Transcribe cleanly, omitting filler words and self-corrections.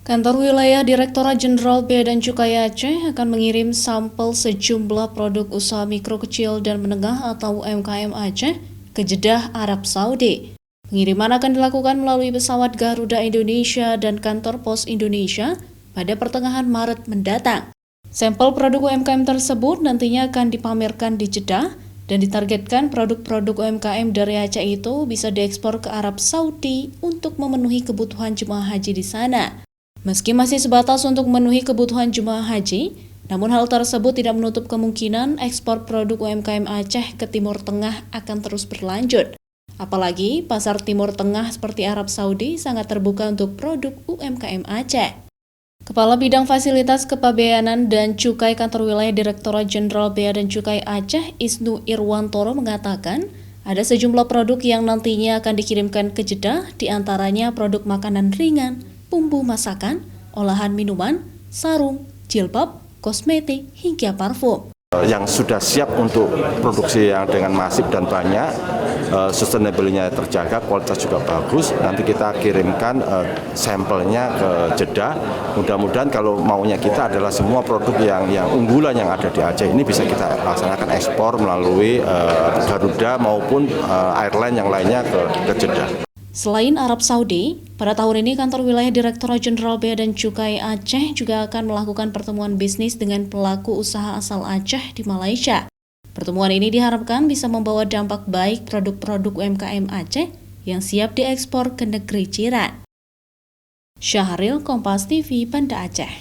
Kantor Wilayah Direktorat Jenderal Bea dan Cukai Aceh akan mengirim sampel sejumlah produk usaha mikro kecil dan menengah atau UMKM Aceh ke Jeddah, Arab Saudi. Pengiriman akan dilakukan melalui pesawat Garuda Indonesia dan kantor Pos Indonesia pada pertengahan Maret mendatang. Sampel produk UMKM tersebut nantinya akan dipamerkan di Jeddah dan ditargetkan produk-produk UMKM dari Aceh itu bisa diekspor ke Arab Saudi untuk memenuhi kebutuhan jemaah haji di sana. Meski masih sebatas untuk memenuhi kebutuhan jemaah haji, namun hal tersebut tidak menutup kemungkinan ekspor produk UMKM Aceh ke Timur Tengah akan terus berlanjut. Apalagi pasar Timur Tengah seperti Arab Saudi sangat terbuka untuk produk UMKM Aceh. Kepala Bidang Fasilitas Kepabeanan dan Cukai Kantor Wilayah Direktorat Jenderal Bea dan Cukai Aceh, Isnu Irwantoro mengatakan, ada sejumlah produk yang nantinya akan dikirimkan ke Jeddah, diantaranya produk makanan ringan, bumbu masakan, olahan minuman, sarung, jilbab, kosmetik, hingga parfum. Yang sudah siap untuk produksi yang dengan masif dan banyak, sustainable-nya terjaga, kualitas juga bagus. Nanti kita kirimkan sampelnya ke Jeddah. Mudah-mudahan kalau maunya kita adalah semua produk yang unggulan yang ada di Aceh ini bisa kita laksanakan ekspor melalui Garuda maupun airline yang lainnya ke Jeddah. Selain Arab Saudi, pada tahun ini Kantor Wilayah Direktorat Jenderal Bea dan Cukai Aceh juga akan melakukan pertemuan bisnis dengan pelaku usaha asal Aceh di Malaysia. Pertemuan ini diharapkan bisa membawa dampak baik produk-produk UMKM Aceh yang siap diekspor ke negeri jiran. Syahril, Kompas TV, Banda Aceh.